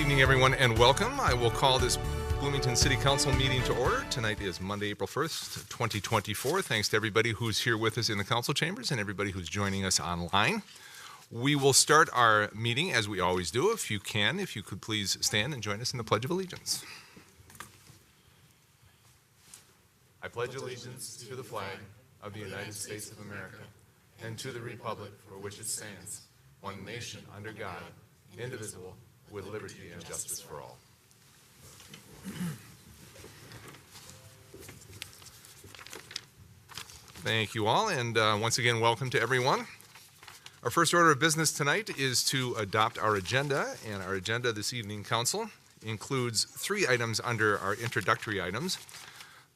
evening, everyone, and welcome. I will call this Bloomington City Council meeting to order. Tonight is Monday, April 1st, 2024. Thanks to everybody who's here with us in the council chambers and everybody who's joining us online. We will start our meeting as we always do. If you could please stand and join us in the Pledge of Allegiance. I pledge allegiance to the flag of the United States of America and to the republic for which it stands, one nation under God, indivisible, with liberty and justice for all. Thank you all, and once again, welcome to everyone. Our first order of business tonight is to adopt our agenda, and our agenda this evening, Council, includes 3 items under our introductory items.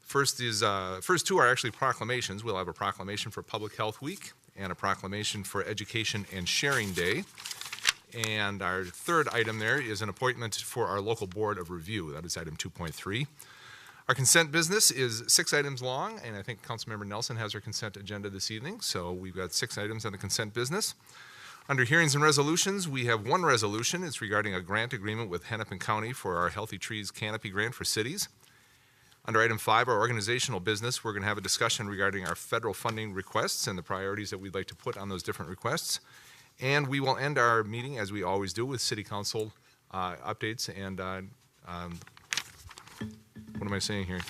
First two are actually proclamations. We'll have a proclamation for Public Health Week and a proclamation for Education and Sharing Day. And our third item there is an appointment for our local board of review. That is item 2.3. Our consent business is 6 items long, and I think Councilmember Nelson has our consent agenda this evening, so we've got 6 items on the consent business. Under hearings and resolutions, we have 1 resolution. It's regarding a grant agreement with Hennepin County for our Healthy Trees Canopy grant for cities. Under item 5, our organizational business, we're going to have a discussion regarding our federal funding requests and the priorities that we'd like to put on those different requests. And we will end our meeting, as we always do, with City Council updates and, what am I saying here?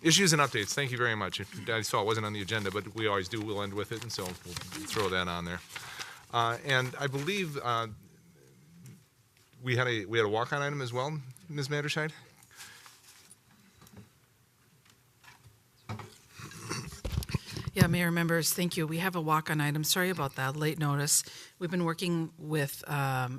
Issues and updates. Thank you very much. I saw it wasn't on the agenda, but we always do. We'll end with it, and so we'll throw that on there. And I believe we had a walk-on item as well, Ms. Matterscheid? Yeah, Mayor, members, thank you. We have a walk-on item. Sorry about that, late notice. We've been working with a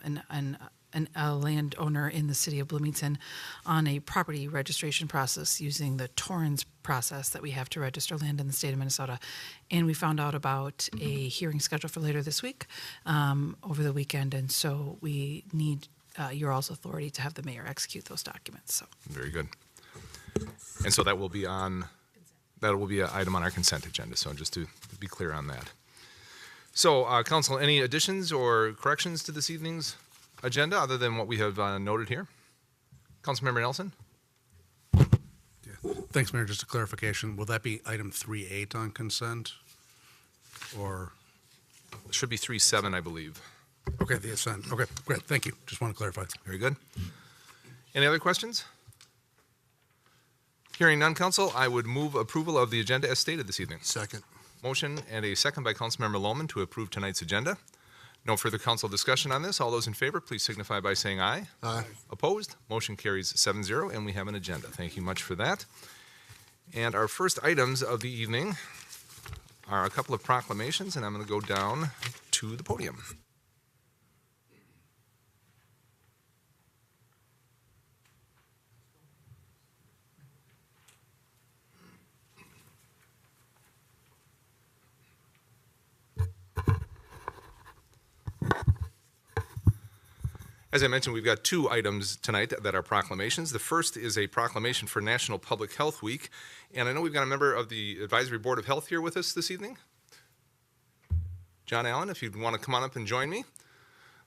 landowner in the city of Bloomington on a property registration process using the Torrens process that we have to register land in the state of Minnesota. And we found out about a hearing scheduled for later this week, over the weekend, and so we need your all's authority to have the mayor execute those documents. So. Very good. And so that will be on... That will be an item on our consent agenda, so just to be clear on that. So, Council, any additions or corrections to this evening's agenda other than what we have noted here? Councilmember Nelson? Yeah. Thanks, Mayor. Just a clarification. Will that be item 3.8 on consent? Or? It should be 3.7, I believe. Okay, the assent. Okay, great. Thank you. Just want to clarify. Very good. Any other questions? Hearing none, Council, I would move approval of the agenda as stated this evening. Second. Motion and a second by Councilmember Lohman to approve tonight's agenda. No further council discussion on this. All those in favor, please signify by saying aye. Aye. Opposed? Motion carries 7-0, and we have an agenda. Thank you much for that. And our first items of the evening are a couple of proclamations, and I'm going to go down to the podium. As I mentioned, we've got 2 items tonight that are proclamations. The first is a proclamation for National Public Health Week. And I know we've got a member of the Advisory Board of Health here with us this evening. John Allen, if you'd want to come on up and join me.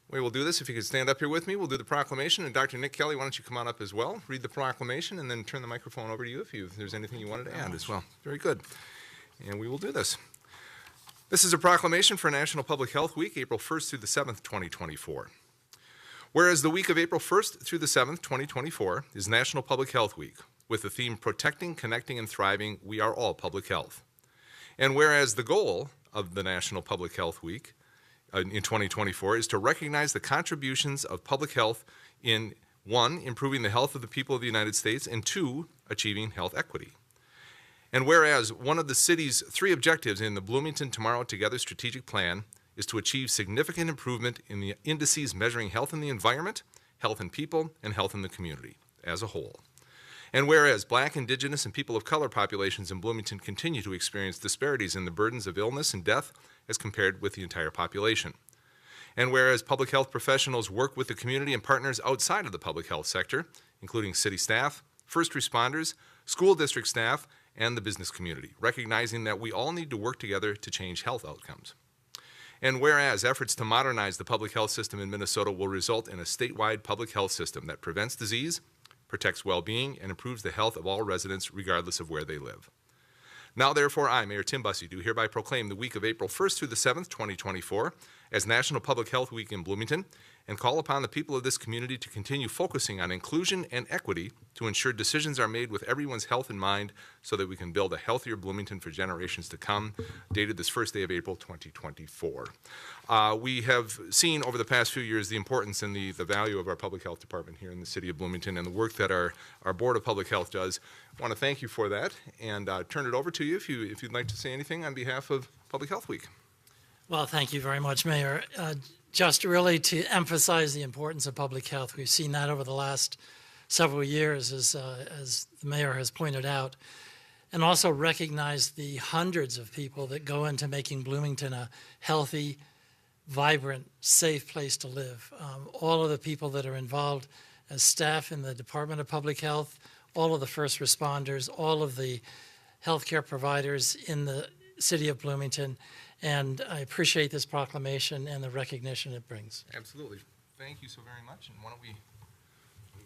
We will do this. If you could stand up here with me, we'll do the proclamation. And Dr. Nick Kelly, why don't you come on up as well, read the proclamation, and then turn the microphone over to you if there's anything you wanted to add as well. Very good. And we will do this. This is a proclamation for National Public Health Week, April 1st through the 7th, 2024. Whereas the week of April 1st through the 7th, 2024 is National Public Health Week with the theme Protecting, Connecting, and Thriving, We Are All Public Health. And whereas the goal of the National Public Health Week in 2024 is to recognize the contributions of public health in 1, improving the health of the people of the United States, and 2, achieving health equity. And whereas one of the city's 3 objectives in the Bloomington Tomorrow Together strategic plan is to achieve significant improvement in the indices measuring health in the environment, health in people, and health in the community as a whole. And whereas Black, Indigenous, and people of color populations in Bloomington continue to experience disparities in the burdens of illness and death as compared with the entire population. And whereas public health professionals work with the community and partners outside of the public health sector, including city staff, first responders, school district staff, and the business community, recognizing that we all need to work together to change health outcomes. And whereas efforts to modernize the public health system in Minnesota will result in a statewide public health system that prevents disease, protects well-being, and improves the health of all residents regardless of where they live. Now, therefore, I, Mayor Tim Bussey, do hereby proclaim the week of April 1st through the 7th, 2024, as National Public Health Week in Bloomington, and call upon the people of this community to continue focusing on inclusion and equity to ensure decisions are made with everyone's health in mind so that we can build a healthier Bloomington for generations to come, dated this first day of April 2024. We have seen over the past few years the importance and the value of our public health department here in the city of Bloomington and the work that our Board of Public Health does. I want to thank you for that and turn it over to you if you'd like to say anything on behalf of Public Health Week. Well, thank you very much, Mayor. Just really to emphasize the importance of public health. We've seen that over the last several years, as the mayor has pointed out, and also recognize the hundreds of people that go into making Bloomington a healthy, vibrant, safe place to live. All of the people that are involved as staff in the Department of Public Health, all of the first responders, all of the healthcare providers in the city of Bloomington, and I appreciate this proclamation and the recognition it brings. Absolutely. Thank you so very much. And why don't we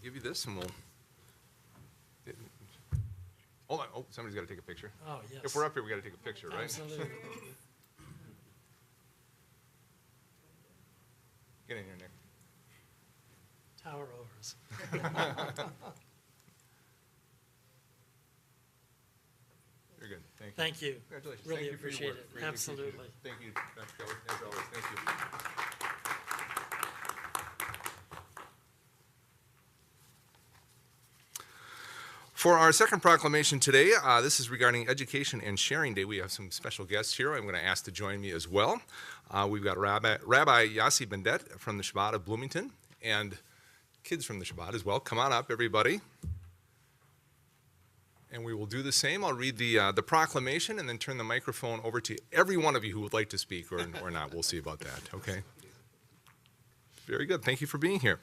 give you this and we'll... Hold on. Oh, somebody's got to take a picture. Oh, yes. If we're up here, we got to take a picture, right? Absolutely. Get in here, Nick. Tower overs. You're good. Thank you. Thank you. Congratulations. Really Thank you for your appreciate work. it. Really appreciate Absolutely. it. Thank you, Dr. Kelly, as always. Thank you. For our second proclamation today, this is regarding Education and Sharing Day. We have some special guests here I'm going to ask to join me as well. We've got Rabbi Yossi Bendet from the Shabbat of Bloomington and kids from the Shabbat as well. Come on up, everybody. And we will do the same. I'll read the proclamation and then turn the microphone over to every one of you who would like to speak or not. We'll see about that, okay? Very good. Thank you for being here.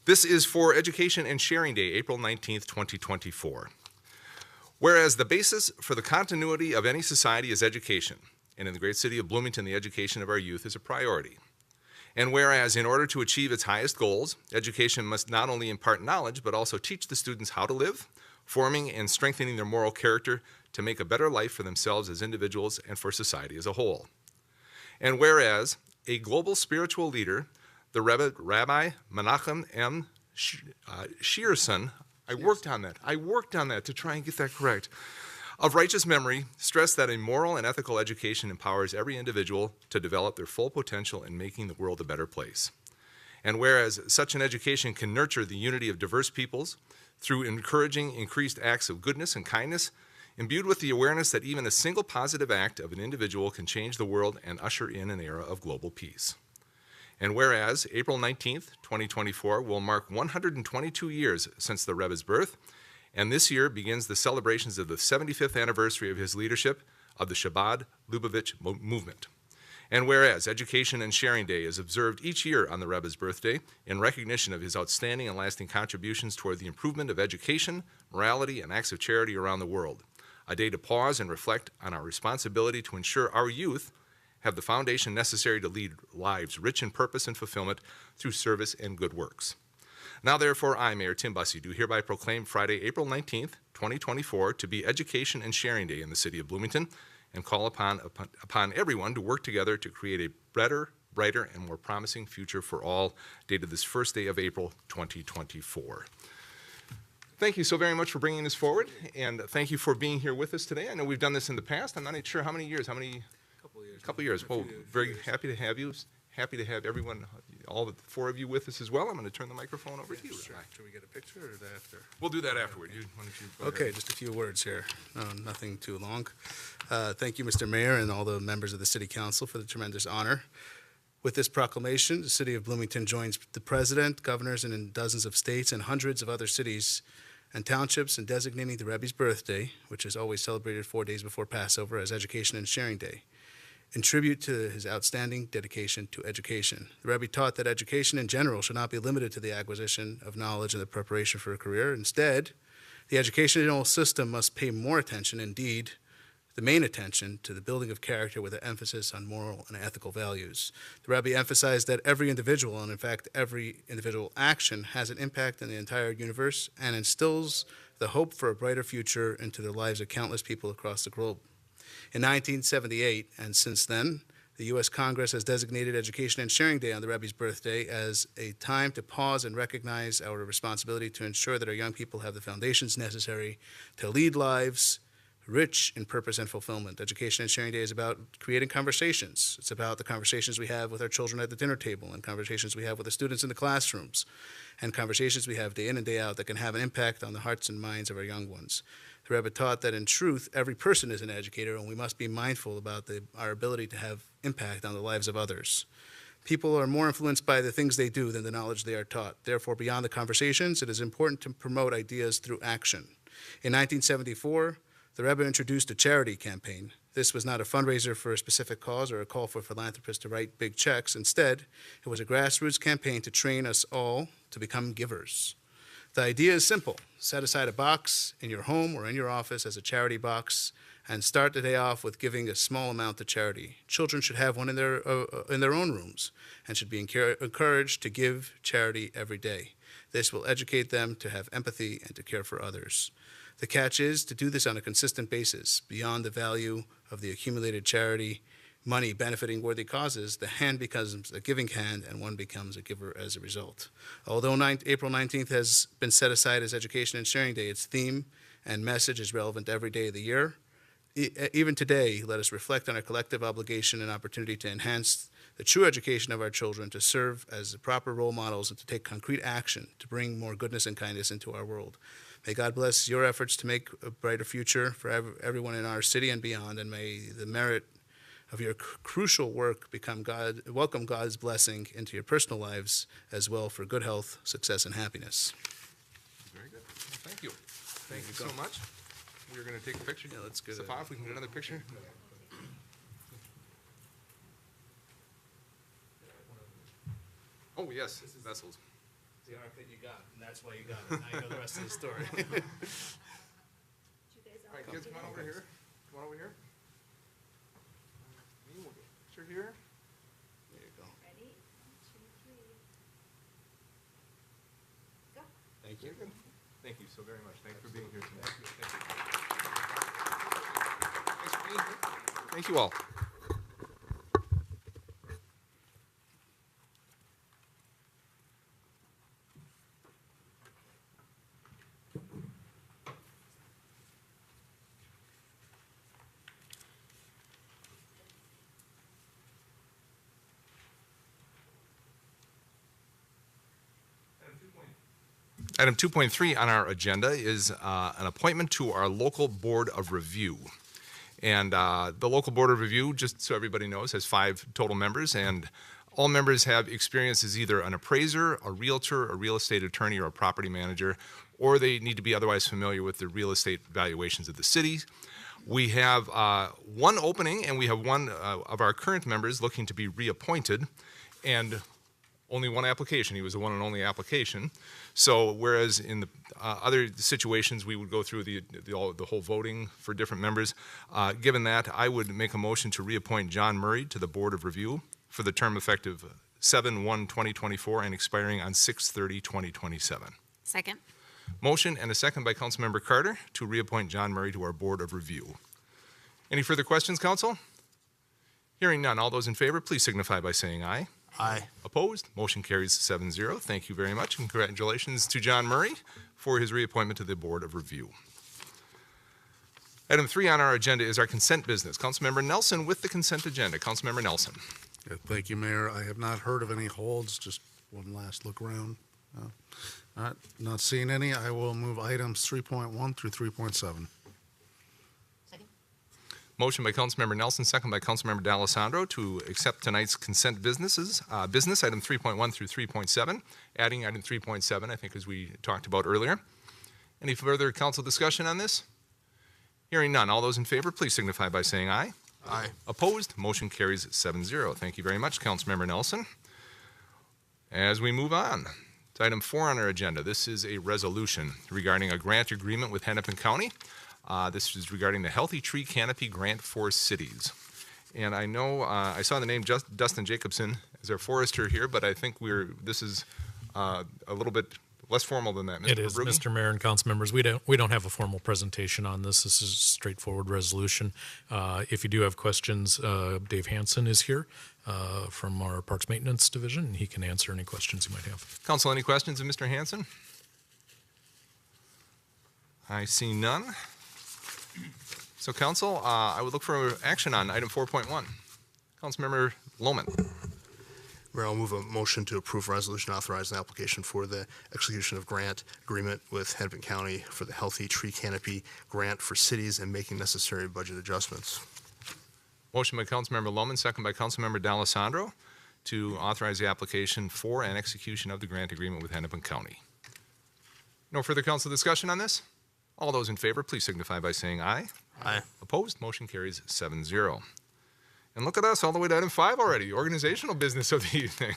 This is for Education and Sharing Day, April 19th, 2024. Whereas the basis for the continuity of any society is education, and in the great city of Bloomington, the education of our youth is a priority. And whereas in order to achieve its highest goals, education must not only impart knowledge, but also teach the students how to live, forming and strengthening their moral character to make a better life for themselves as individuals and for society as a whole. And whereas a global spiritual leader, the Rabbi Menachem M. Shearson, I worked on that to try and get that correct, of righteous memory, stressed that a moral and ethical education empowers every individual to develop their full potential in making the world a better place. And whereas such an education can nurture the unity of diverse peoples through encouraging increased acts of goodness and kindness, imbued with the awareness that even a single positive act of an individual can change the world and usher in an era of global peace. And whereas April 19th, 2024 will mark 122 years since the Rebbe's birth, and this year begins the celebrations of the 75th anniversary of his leadership of the Chabad Lubavitch movement. And whereas Education and Sharing Day is observed each year on the Rebbe's birthday in recognition of his outstanding and lasting contributions toward the improvement of education, morality, and acts of charity around the world, a day to pause and reflect on our responsibility to ensure our youth have the foundation necessary to lead lives rich in purpose and fulfillment through service and good works. Now, therefore, I, Mayor Tim Bussey, do hereby proclaim Friday, April 19th, 2024, to be Education and Sharing Day in the city of Bloomington, and call upon everyone to work together to create a better, brighter, and more promising future for all, dated this first day of April, 2024. Thank you so very much for bringing this forward, and thank you for being here with us today. I know we've done this in the past. I'm not sure how many years, Couple years. Well, very happy to have you. Happy to have everyone, all the four of you with us as well. I'm going to turn the microphone over to you. Sure. Should we get a picture or after? We'll do that afterward. Why don't you go Okay, ahead. just a few words here. Nothing too long. Thank you, Mr. Mayor, and all the members of the City Council for the tremendous honor. With this proclamation, the City of Bloomington joins the President, governors, and in dozens of states and hundreds of other cities and townships in designating the Rebbe's birthday, which is always celebrated 4 days before Passover, as Education and Sharing Day, in tribute to his outstanding dedication to education. The Rebbe taught that education in general should not be limited to the acquisition of knowledge and the preparation for a career. Instead, the educational system must pay more attention, indeed, the main attention to the building of character with an emphasis on moral and ethical values. The Rabbi emphasized that every individual, and in fact every individual action, has an impact on the entire universe and instills the hope for a brighter future into the lives of countless people across the globe. In 1978, and since then, the U.S. Congress has designated Education and Sharing Day on the Rebbe's birthday as a time to pause and recognize our responsibility to ensure that our young people have the foundations necessary to lead lives rich in purpose and fulfillment. Education and Sharing Day is about creating conversations. It's about the conversations we have with our children at the dinner table and conversations we have with the students in the classrooms and conversations we have day in and day out that can have an impact on the hearts and minds of our young ones. The Rebbe taught that in truth, every person is an educator, and we must be mindful about our ability to have impact on the lives of others. People are more influenced by the things they do than the knowledge they are taught. Therefore, beyond the conversations, it is important to promote ideas through action. In 1974, the Rebbe introduced a charity campaign. This was not a fundraiser for a specific cause or a call for philanthropists to write big checks. Instead, it was a grassroots campaign to train us all to become givers. The idea is simple. Set aside a box in your home or in your office as a charity box and start the day off with giving a small amount to charity. Children should have one in their own rooms and should be encouraged to give charity every day. This will educate them to have empathy and to care for others. The catch is to do this on a consistent basis. Beyond the value of the accumulated charity money benefiting worthy causes, the hand becomes a giving hand and one becomes a giver as a result. Although April 19th has been set aside as Education and Sharing Day, its theme and message is relevant every day of the year. Even today, let us reflect on our collective obligation and opportunity to enhance the true education of our children, to serve as the proper role models, and to take concrete action to bring more goodness and kindness into our world. May God bless your efforts to make a brighter future for everyone in our city and beyond, and may the merit of your crucial work welcome God's blessing into your personal lives as well for good health, success, and happiness. Very good. Thank you. Thank you so much. We're going to take a picture. Yeah, let's get Safa, if we can get another picture. Oh, yes, vessels. The ark that you got, and that's why you got it. Now you know the rest of the story. All right, kids, come on over here. Come on over here. We'll get a picture here. There you go. Ready? 1, 2, 3. Go. Thank you. Very good. Thank you so very much. Thanks for being here tonight. Thank you. Thanks for being here. Thank you all. Item 2.3 on our agenda is an appointment to our local board of review. And the local board of review, just so everybody knows, has 5 total members, and all members have experience as either an appraiser, a realtor, a real estate attorney, or a property manager, or they need to be otherwise familiar with the real estate valuations of the city. We have one opening, and we have one of our current members looking to be reappointed, and only one application. He was the one and only application. So whereas in the other situations we would go through the whole voting for different members, given that, I would make a motion to reappoint John Murray to the Board of Review for the term effective 7/1/2024 and expiring on 6/30/2027. Second. Motion and a second by Councilmember Carter to reappoint John Murray to our Board of Review. Any further questions, Council? Hearing none, all those in favor, please signify by saying aye. Aye. Opposed? Motion carries 7-0. Thank you very much. Congratulations to John Murray for his reappointment to the Board of Review. Item 3 on our agenda is our consent business. Councilmember Nelson with the consent agenda. Councilmember Nelson. Thank you, Mayor. I have not heard of any holds, just one last look around. Not seeing any. I will move items 3.1 through 3.7. Second. Motion by Councilmember Nelson, second by Councilmember D'Alessandro to accept tonight's consent business, item 3.1 through 3.7, adding item 3.7, I think, as we talked about earlier. Any further council discussion on this? Hearing none. All those in favor, please signify by saying aye. Aye. Opposed? Motion carries 7-0. Thank you very much, Councilmember Nelson. As we move on to item 4 on our agenda, this is a resolution regarding a grant agreement with Hennepin County. This is regarding the Healthy Tree Canopy Grant for Cities. And I know I saw the name Dustin Jacobson as our forester here, but I think this is a little bit less formal than that. Mr. It is, Verbrugge? Mr. Mayor and council members. We don't have a formal presentation on this. This is a straightforward resolution. If you do have questions, Dave Hansen is here from our Parks Maintenance Division, and he can answer any questions you might have. Council, any questions of Mr. Hansen? I see none. So, Council, I would look for action on item 4.1. Councilmember Lohman. Mayor, I'll move a motion to approve resolution authorizing the application for the execution of grant agreement with Hennepin County for the Healthy Tree Canopy Grant for Cities and making necessary budget adjustments. Motion by Councilmember Lohman, second by Councilmember D'Alessandro to authorize the application for and execution of the grant agreement with Hennepin County. No further council discussion on this? All those in favor, please signify by saying aye. Aye. Opposed? Motion carries 7-0. And look at us, all the way to item 5 already, organizational business of the evening.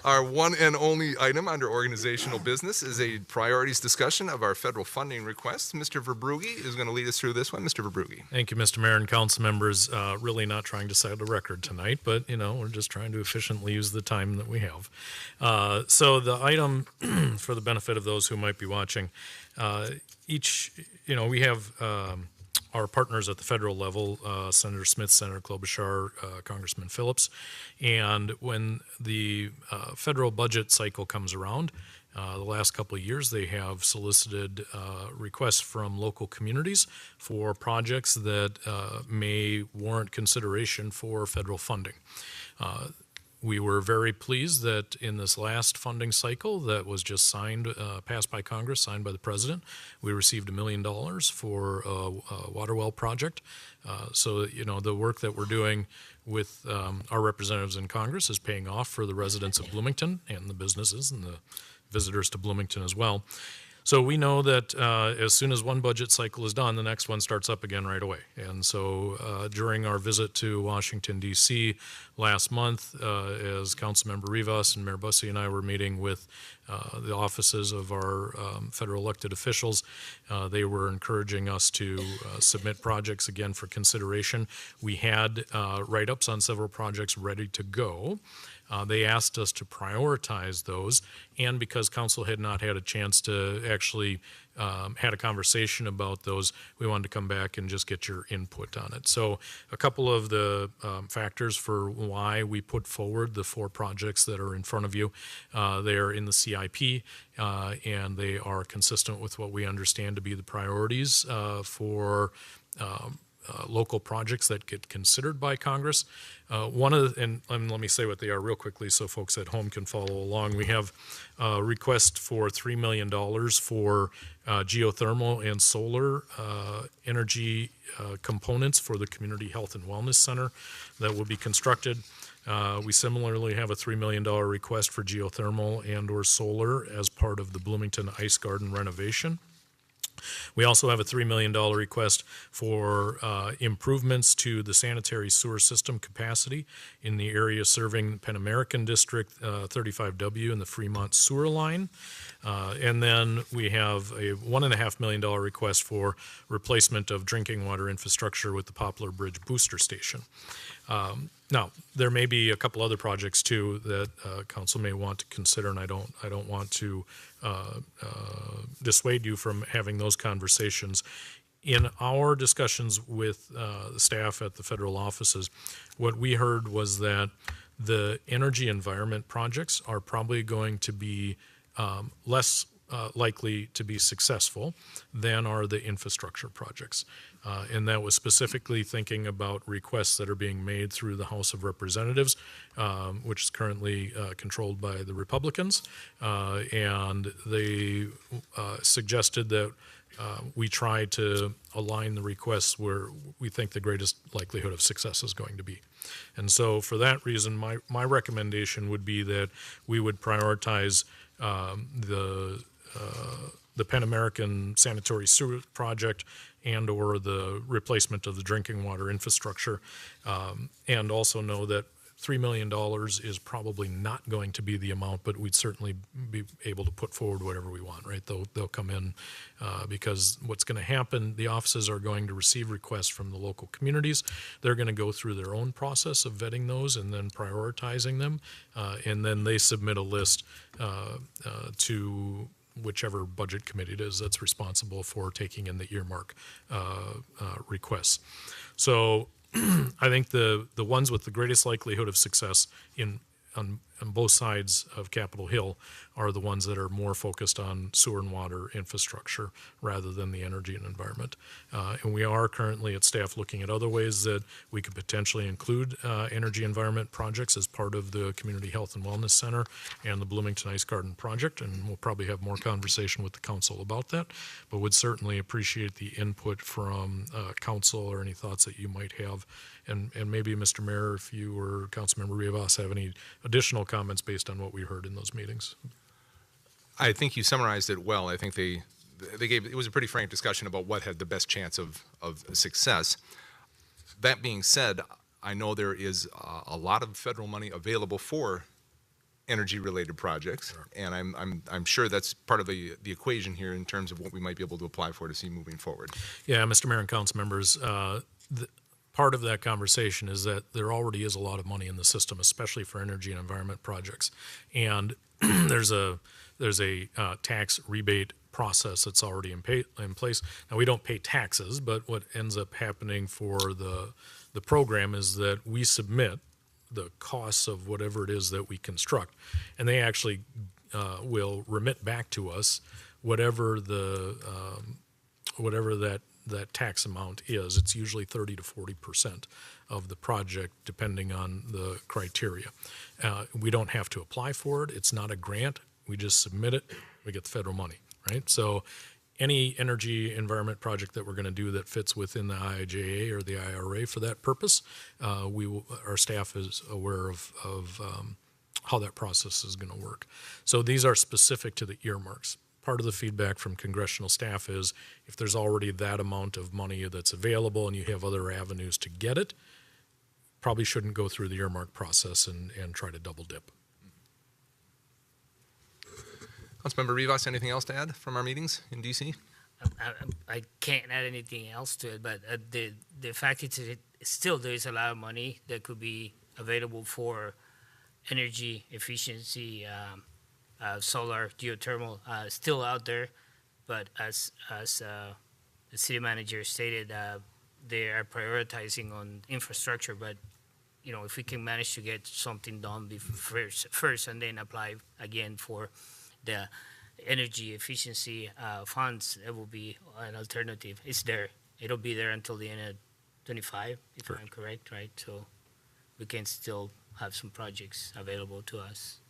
Our one and only item under organizational business is a priorities discussion of our federal funding requests. Mr. Verbrugge is going to lead us through this one. Mr. Verbrugge. Thank you, Mr. Mayor and council members. Really not trying to set a record tonight, but, we're just trying to efficiently use the time that we have. So the item, for the benefit of those who might be watching, we have our partners at the federal level, Senator Smith, Senator Klobuchar, Congressman Phillips, and when the federal budget cycle comes around, the last couple of years, they have solicited requests from local communities for projects that may warrant consideration for federal funding. We were very pleased that in this last funding cycle that was just passed by Congress, signed by the President, we received $1 million for a water well project. So, the work that we're doing with our representatives in Congress is paying off for the residents of Bloomington and the businesses and the visitors to Bloomington as well. So we know that as soon as one budget cycle is done, the next one starts up again right away. And so during our visit to Washington, D.C. last month, as Councilmember Rivas and Mayor Bussey and I were meeting with the offices of our federal elected officials, they were encouraging us to submit projects again for consideration. We had write-ups on several projects ready to go. They asked us to prioritize those, and because council had not had a chance to actually had a conversation about those, we wanted to come back and just get your input on it. So a couple of the factors for why we put forward the 4 projects that are in front of you, they are in the CIP, and they are consistent with what we understand to be the priorities for local projects that get considered by Congress. And let me say what they are real quickly so folks at home can follow along. We have a request for $3 million for geothermal and solar energy components for the Community Health and Wellness Center that will be constructed. We similarly have a $3 million request for geothermal and or solar as part of the Bloomington Ice Garden renovation. We also have a $3 million request for improvements to the sanitary sewer system capacity in the area serving Pan American District 35W and the Fremont Sewer Line. And then we have a $1.5 million request for replacement of drinking water infrastructure with the Poplar Bridge Booster Station. Now, there may be a couple other projects too that council may want to consider, and I don't want to dissuade you from having those conversations. In our discussions with the staff at the federal offices, what we heard was that the energy environment projects are probably going to be less likely to be successful than are the infrastructure projects. And that was specifically thinking about requests that are being made through the House of Representatives, which is currently controlled by the Republicans. And they suggested that we try to align the requests where we think the greatest likelihood of success is going to be. And so for that reason, my recommendation would be that we would prioritize the Pan American Sanitary Sewer Project and or the replacement of the drinking water infrastructure, and also know that $3 million is probably not going to be the amount, but we'd certainly be able to put forward whatever we want, right? They'll come in because what's going to happen, the offices are going to receive requests from the local communities. They're going to go through their own process of vetting those and then prioritizing them. And then they submit a list to whichever budget committee it is that's responsible for taking in the earmark requests. So I think the ones with the greatest likelihood of success on both sides of Capitol Hill are the ones that are more focused on sewer and water infrastructure rather than the energy and environment. And we are currently at staff looking at other ways that we could potentially include energy environment projects as part of the Community Health and Wellness Center and the Bloomington Ice Garden project. And we'll probably have more conversation with the council about that, but would certainly appreciate the input from council or any thoughts that you might have. And maybe, Mr. Mayor, if you or Councilmember Rivas have any additional comments based on what we heard in those meetings. I think you summarized it well. I think they gave, it was a pretty frank discussion about what had the best chance of success. That being said, I know there is a lot of federal money available for energy-related projects, sure. And I'm sure that's part of the equation here in terms of what we might be able to apply for to see moving forward. Yeah, Mr. Mayor and council members, part of that conversation is that there already is a lot of money in the system, especially for energy and environment projects. And there's a tax rebate process that's already in place. Now, we don't pay taxes, but what ends up happening for the program is that we submit the costs of whatever it is that we construct, and they actually will remit back to us whatever that tax amount is. It's usually 30 to 40% of the project, depending on the criteria. We don't have to apply for it. It's not a grant. We just submit it. We get the federal money, right? So any energy environment project that we're going to do that fits within the IIJA or the IRA for that purpose, our staff is aware of how that process is going to work. So these are specific to the earmarks. Part of the feedback from congressional staff is if there's already that amount of money that's available and you have other avenues to get it, probably shouldn't go through the earmark process and try to double dip. Councilmember Rivas, anything else to add from our meetings in D.C.? I can't add anything else to it, but the fact is that still there is a lot of money that could be available for energy efficiency, solar, geothermal, still out there. But as the city manager stated, they are prioritizing on infrastructure. But if we can manage to get something done first, and then apply again for the energy efficiency funds, that will be an alternative. It's there. It'll be there until the end of 25, if I'm correct, right? So we can still have some projects available to us.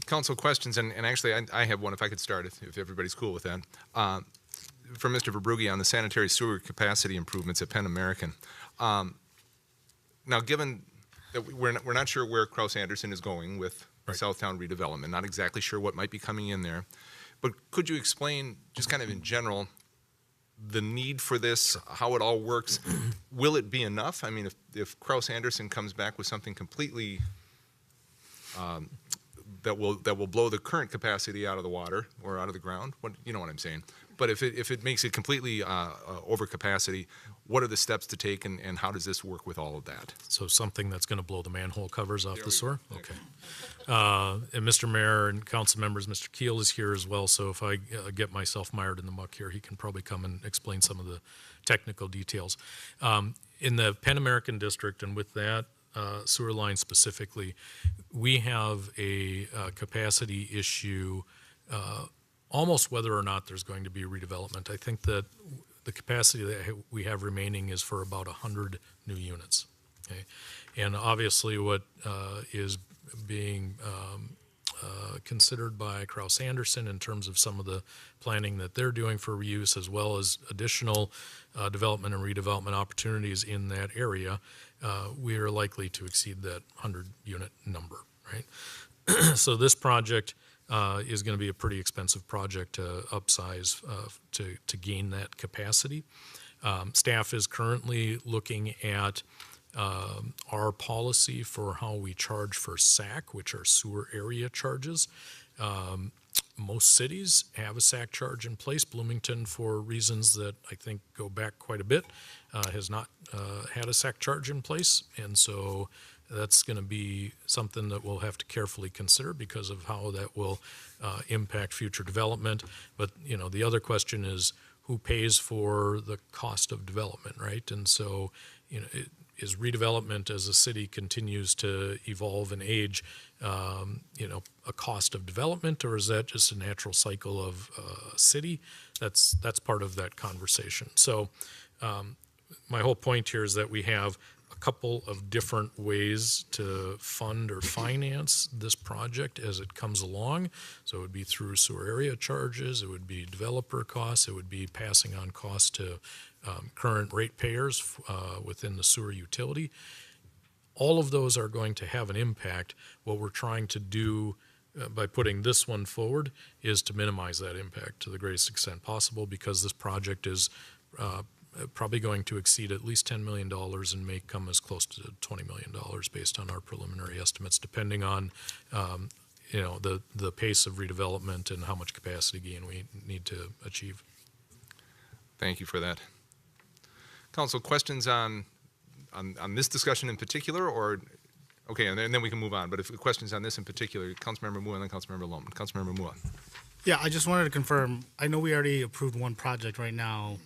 Council questions, and actually I have one if I could start, if everybody's cool with that. From Mr. Verbrugge on the sanitary sewer capacity improvements at Penn American. Now, given that we're not sure where Krause-Anderson is going with Southtown redevelopment, not exactly sure what might be coming in there, but could you explain just kind of in general the need for this, how it all works? Will it be enough? I mean, if Krause-Anderson comes back with something completely that will blow the current capacity out of the water or out of the ground, you know what I'm saying? But if it makes it completely over capacity, what are the steps to take, and how does this work with all of that? So something that's going to blow the manhole covers off the sewer? Okay. And Mr. Mayor and council members, Mr. Keel is here as well, so if I get myself mired in the muck here, he can probably come and explain some of the technical details. In the Pan American District, and with that sewer line specifically, we have a capacity issue almost whether or not there's going to be redevelopment. I think that the capacity that we have remaining is for about 100 new units. Okay? And obviously what is being considered by Krause-Anderson in terms of some of the planning that they're doing for reuse, as well as additional development and redevelopment opportunities in that area, we are likely to exceed that 100-unit number, right? So this project is going to be a pretty expensive project to upsize to gain that capacity. Staff is currently looking at our policy for how we charge for SAC, which are sewer area charges. Most cities have a SAC charge in place. Bloomington, for reasons that I think go back quite a bit, has not had a SAC charge in place. And so that's going to be something that we'll have to carefully consider because of how that will impact future development. But, you know, the other question is who pays for the cost of development, right? And so, you know, is redevelopment as a city continues to evolve and age, you know, a cost of development, or is that just a natural cycle of a city? That's part of that conversation. So my whole point here is that we have a couple of different ways to fund or finance this project as it comes along. So it would be through sewer area charges, it would be developer costs, it would be passing on costs to current ratepayers within the sewer utility. All of those are going to have an impact. What we're trying to do by putting this one forward is to minimize that impact to the greatest extent possible, because this project is probably going to exceed at least $10 million and may come as close to $20 million based on our preliminary estimates, depending on you know, the pace of redevelopment and how much capacity gain we need to achieve. Thank you for that. Council, questions on this discussion in particular, or okay, and then we can move on. But if questions on this in particular, Councilmember Mua and then Councilmember Lohman. Councilmember Mua. Yeah, I just wanted to confirm. I know we already approved one project right now,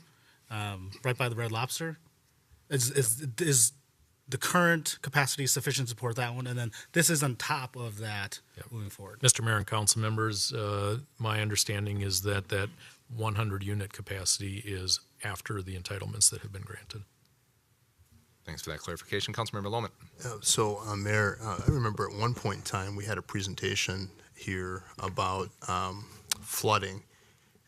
right by the Red Lobster. Is the current capacity sufficient to support that one? And then this is on top of that moving forward. Mr. Mayor and council members, my understanding is that that 100 unit capacity is after the entitlements that have been granted. Thanks for that clarification. Councilmember Lohman. So, Mayor, I remember at one point in time we had a presentation here about flooding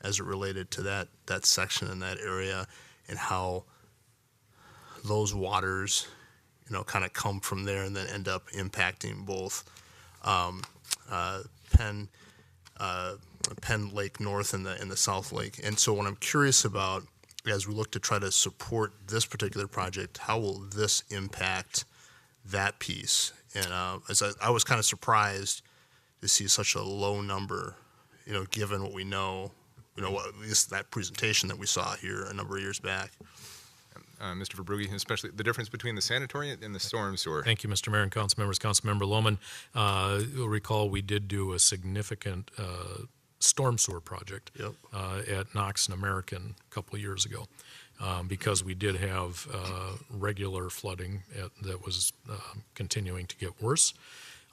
as it related to that section in that area, and how those waters, you know, kind of come from there and then end up impacting both Penn Lake North and the South Lake. And so what I'm curious about, as we look to try to support this particular project, how will this impact that piece? And as I was kind of surprised to see such a low number, you know, given what we know, you know, at least that presentation that we saw here a number of years back. Mr. Verbrugge, especially the difference between the sanitary and the storm sewer. Thank you, Mr. Mayor and council members. Councilmember Lohman, you'll recall we did do a significant storm sewer project at Knox and American a couple of years ago, because we did have regular flooding that was continuing to get worse.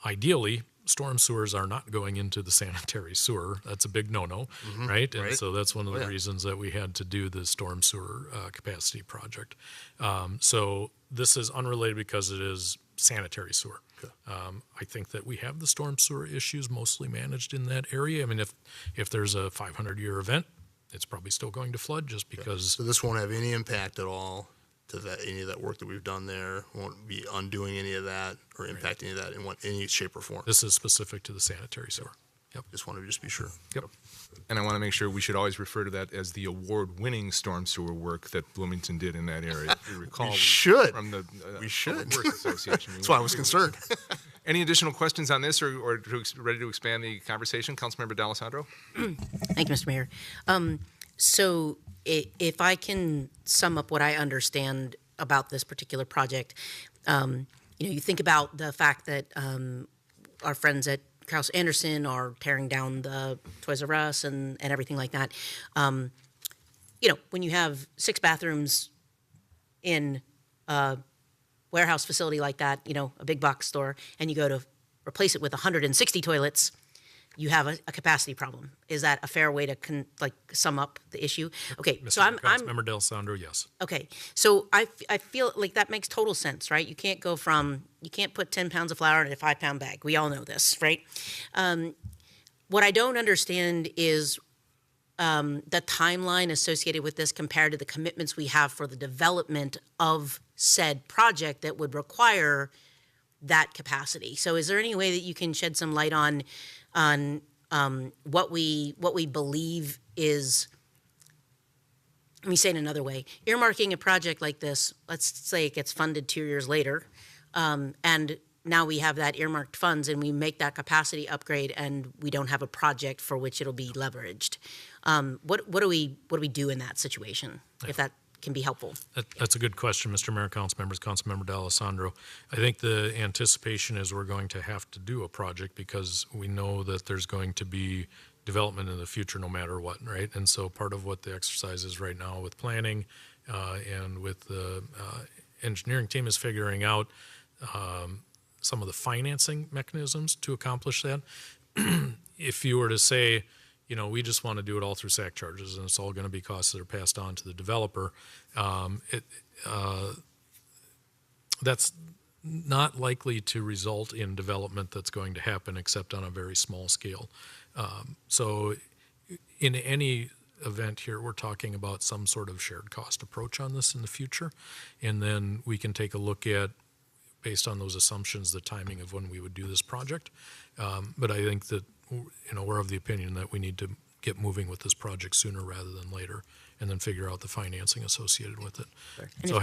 Ideally, storm sewers are not going into the sanitary sewer. That's a big no-no, right? And so that's one of the reasons that we had to do the storm sewer capacity project. So this is unrelated because it is sanitary sewer. I think that we have the storm sewer issues mostly managed in that area. I mean, if there's a 500-year event, it's probably still going to flood just because. So this won't have any impact at all to that, any of that work that we've done there, won't be undoing any of that or impacting any of that in any shape or form. This is specific to the sanitary sewer. Just wanted to just be sure. And I want to make sure we should always refer to that as the award-winning storm sewer work that Bloomington did in that area. If you recall, We should. From the We should. Public Works Association. That's why I was concerned. Any additional questions on this, or ready to expand the conversation? Councilmember D'Alessandro. Thank you, Mr. Mayor. So if I can sum up what I understand about this particular project, you know, you think about the fact that our friends at Krause Anderson are tearing down the Toys R Us and everything like that. You know, when you have 6 bathrooms in a warehouse facility like that, you know, a big box store, and you go to replace it with 160 toilets, you have a capacity problem. Is that a fair way to sum up the issue? Okay, so I'm Councilmember D'Alessandro, yes. Okay, so I feel like that makes total sense, right? You can't put 10 pounds of flour in a 5-pound bag. We all know this, right? What I don't understand is the timeline associated with this compared to the commitments we have for the development of said project that would require that capacity. So is there any way that you can shed some light on what we believe is let me say it another way. Earmarking a project like this, let's say it gets funded 2 years later, and now we have that earmarked funds and we make that capacity upgrade and we don't have a project for which it'll be leveraged. What do we do in that situation, if that can be helpful? That's a good question, Mr. Mayor, council members, Councilmember D'Alessandro. I think the anticipation is we're going to have to do a project because we know that there's going to be development in the future no matter what, right? And so part of what the exercise is right now with planning and with the engineering team is figuring out some of the financing mechanisms to accomplish that. If you were to say, we just want to do it all through SAC charges and it's all going to be costs that are passed on to the developer, that's not likely to result in development that's going to happen except on a very small scale. So in any event here, we're talking about some sort of shared cost approach on this in the future. And then we can take a look at, based on those assumptions, the timing of when we would do this project. But I think that, we're of the opinion that we need to get moving with this project sooner rather than later, and then figure out the financing associated with it. So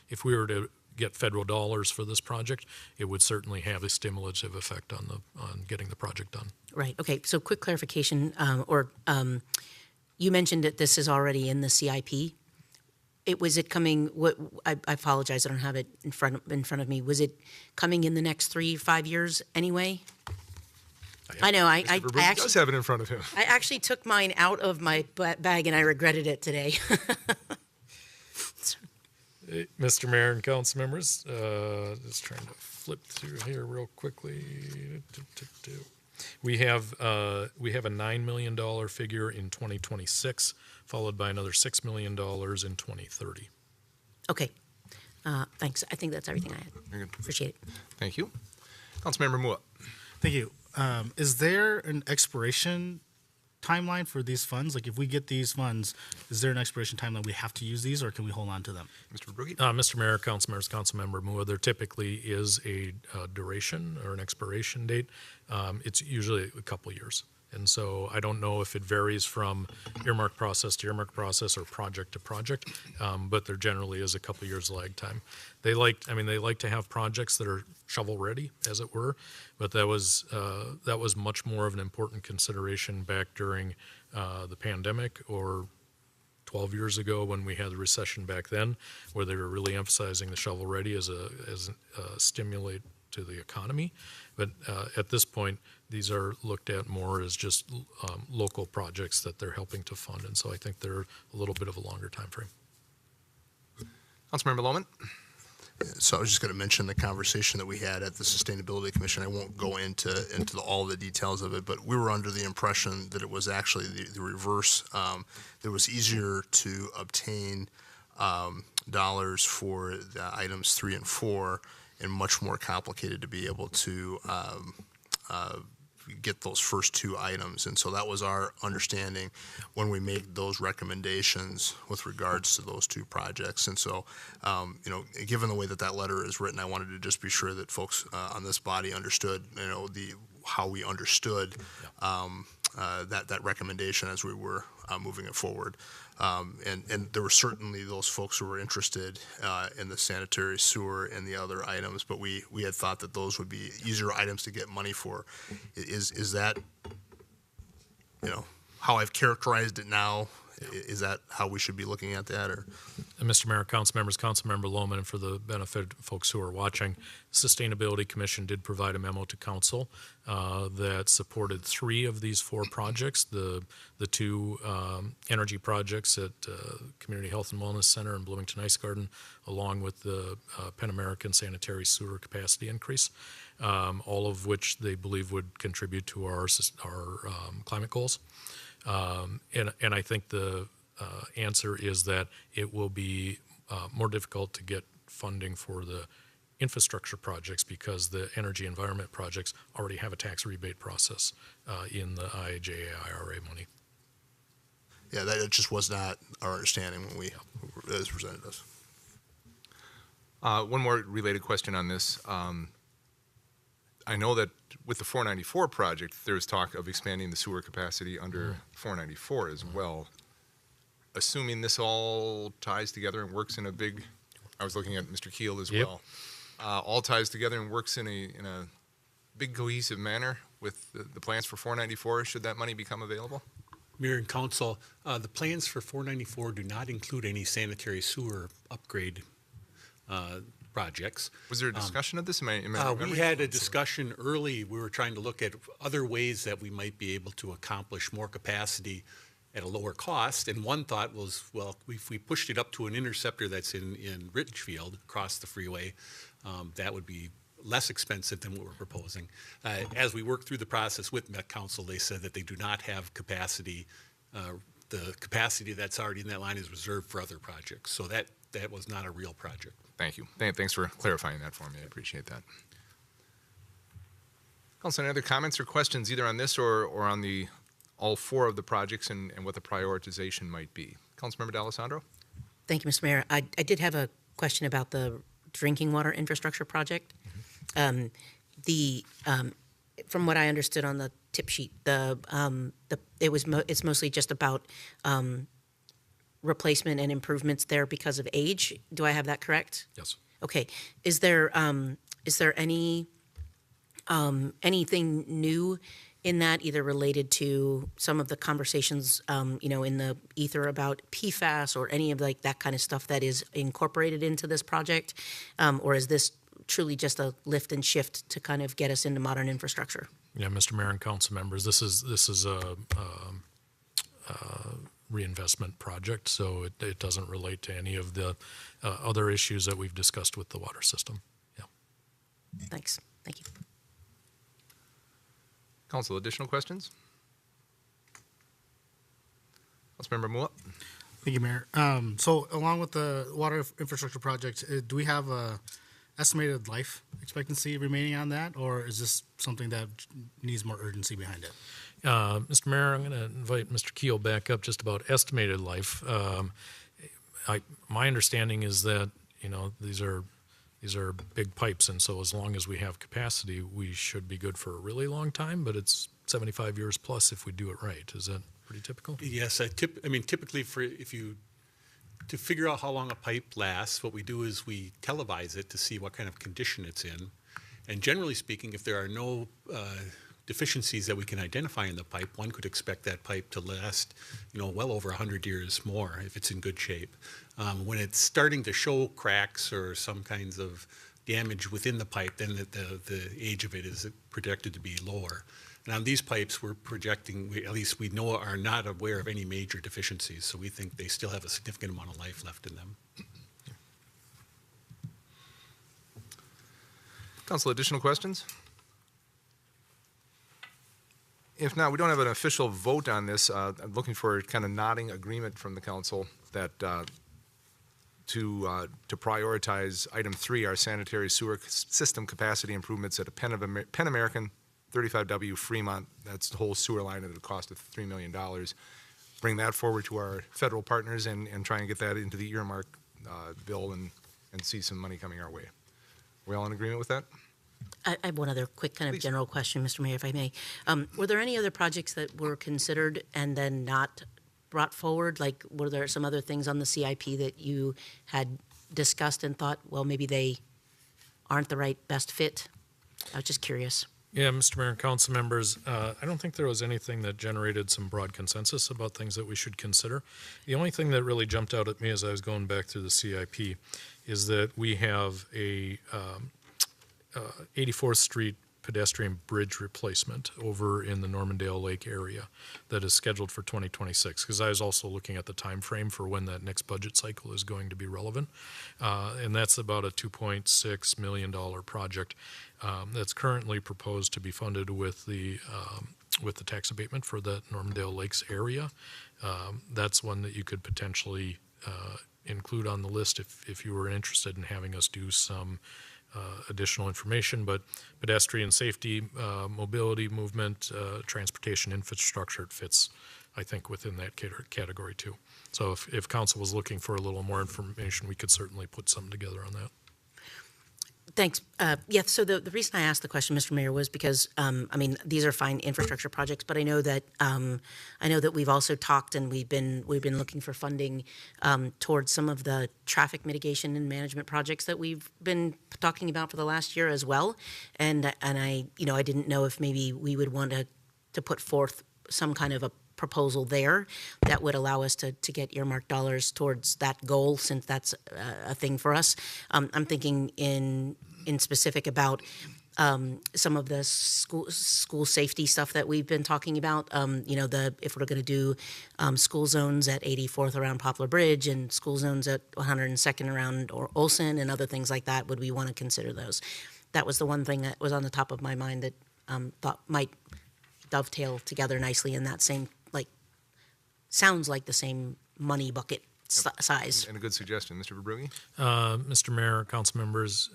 if we were to get federal dollars for this project, it would certainly have a stimulative effect on getting the project done. Right. Okay. So quick clarification, you mentioned that this is already in the CIP. Was it coming? I apologize, I don't have it in front of me. Was it coming in the next 3-5 years anyway? I know. I actually does have it in front of him. I actually took mine out of my bag and I regretted it today. Mr. Mayor and council members, just trying to flip through here real quickly. We have a $9 million figure in 2026, followed by another $6 million in 2030. Okay. Thanks. I think that's everything I had. Very good. Appreciate it. Thank you. Councilmember Mua. Thank you. Is there an expiration timeline for these funds? Like, if we get these funds, is there an expiration timeline we have to use these, or can we hold on to them? Mr. Brugge. Mr. Mayor, council members, Councilmember Mua, there typically is a duration or an expiration date. It's usually a couple years. And so I don't know if it varies from earmark process to earmark process or project to project, but there generally is a couple years lag time. They like to have projects that are shovel ready, as it were, but that was much more of an important consideration back during the pandemic or 12 years ago when we had the recession back then, where they were really emphasizing the shovel ready as a stimulate to the economy. But at this point, these are looked at more as just local projects that they're helping to fund, and so I think they're a little bit of a longer time frame. Councilmember Lohman. So I was just going to mention the conversation that we had at the Sustainability Commission. I won't go into all the details of it, but we were under the impression that it was actually the reverse. It was easier to obtain dollars for the items 3 and 4, and much more complicated to be able to get those first 2 items. And so that was our understanding when we made those recommendations with regards to those 2 projects. And so, given the way that letter is written, I wanted to just be sure that folks on this body understood, how we understood that recommendation as we were moving it forward. And there were certainly those folks who were interested in the sanitary sewer and the other items, but we had thought that those would be easier items to get money for. Is that, how I've characterized it now? Is that how we should be looking at that? Or? And Mr. Mayor, council members, Councilmember Lohman, and for the benefit of folks who are watching, the Sustainability Commission did provide a memo to council that supported 3 of these 4 projects, the 2 energy projects at Community Health and Wellness Center and Bloomington Ice Garden, along with the Penn American sanitary sewer capacity increase, all of which they believe would contribute to our climate goals. And I think the answer is that it will be more difficult to get funding for the infrastructure projects because the energy environment projects already have a tax rebate process in the IIJA money. Yeah, that just was not our understanding when it was presented to us. One more related question on this. I know that with the 494 project, there was talk of expanding the sewer capacity under 494 as well. assuming this all ties together and works in a big, I was looking at Mr. Keel as Yep. well, all ties together and works in a big cohesive manner with the plans for 494, should that money become available? Mayor and Council, the plans for 494 do not include any sanitary sewer upgrade projects. Was there a discussion of this? Am I We remembering? had a discussion early. We were trying to look at other ways that we might be able to accomplish more capacity at a lower cost. And one thought was, well, if we pushed it up to an interceptor that's in Ridgefield across the freeway, that would be less expensive than what we're proposing. As we worked through the process with Met Council, they said that they do not have capacity. The capacity that's already in that line is reserved for other projects. So that was not a real project. Thank you. Thanks for clarifying that for me. I appreciate that. Council, any other comments or questions either on this or on all four of the projects and what the prioritization might be? Councilmember D'Alessandro? Thank you, Mr. Mayor. I did have a question about the drinking water infrastructure project. From what I understood on the tip sheet, it's mostly just about replacement and improvements there because of age. Do I have that correct? Yes. Okay. Is there anything new in that, either related to some of the conversations, in the ether about PFAS or any of that kind of stuff that is incorporated into this project, or is this truly just a lift and shift to kind of get us into modern infrastructure? Yeah, Mr. Mayor and council members, this is a reinvestment project, so it doesn't relate to any of the other issues that we've discussed with the water system. Yeah. Thanks. Thank you. Council, additional questions? Councilmember Mua? Thank you, Mayor. So along with the water infrastructure project, do we have a estimated life expectancy remaining on that, or is this something that needs more urgency behind it? Mr. Mayor, I'm going to invite Mr. Keel back up just about estimated life. My understanding is that, these are big pipes, and so as long as we have capacity, we should be good for a really long time, but it's 75 years plus if we do it right. Is that pretty typical? Yes, typically to figure out how long a pipe lasts, what we do is we televise it to see what kind of condition it's in. And generally speaking, if there are no deficiencies that we can identify in the pipe, one could expect that pipe to last, well over 100 years more if it's in good shape. When it's starting to show cracks or some kinds of damage within the pipe, then the age of it is projected to be lower. And on these pipes, we're projecting, at least we know, are not aware of any major deficiencies, so we think they still have a significant amount of life left in them. Council, additional questions? If not, we don't have an official vote on this. I'm looking for kind of nodding agreement from the council that to prioritize item 3, our sanitary sewer system capacity improvements at a Penn American 35W Fremont. That's the whole sewer line at a cost of $3 million. Bring that forward to our federal partners and try and get that into the earmark bill and see some money coming our way. We all in agreement with that? I have one other quick kind of Please. general question, Mr. Mayor, if I may. Were there any other projects that were considered and then not brought forward? Like, were there some other things on the CIP that you had discussed and thought, well, maybe they aren't the right best fit? I was just curious. Yeah, Mr. Mayor and council members, I don't think there was anything that generated some broad consensus about things that we should consider. The only thing that really jumped out at me as I was going back through the CIP is that we have a 84th Street pedestrian bridge replacement over in the Normandale Lake area that is scheduled for 2026, because I was also looking at the time frame for when that next budget cycle is going to be relevant, and that's about a $2.6 million project that's currently proposed to be funded with the tax abatement for the Normandale Lakes area. That's one that you could potentially include on the list if you were interested in having us do some additional information, but pedestrian safety, mobility, movement, transportation infrastructure, it fits, I think, within that category too. So if council was looking for a little more information, we could certainly put something together on that. Thanks. Yeah, so the reason I asked the question, Mr. Mayor, was because, I mean, these are fine infrastructure projects, but I know that we've also talked and we've been looking for funding towards some of the traffic mitigation and management projects that we've been talking about for the last year as well. And I, I didn't know if maybe we would want to put forth some kind of a proposal there that would allow us to get earmarked dollars towards that goal, since that's a thing for us. I'm thinking in specific about some of the school safety stuff that we've been talking about. If we're going to do school zones at 84th around Poplar Bridge and school zones at 102nd around Olson and other things like that, would we want to consider those? That was the one thing that was on the top of my mind that thought might dovetail together nicely in that same, sounds like the same money bucket size. And a good suggestion. Mr. Verbrugge? Mr. Mayor, council members,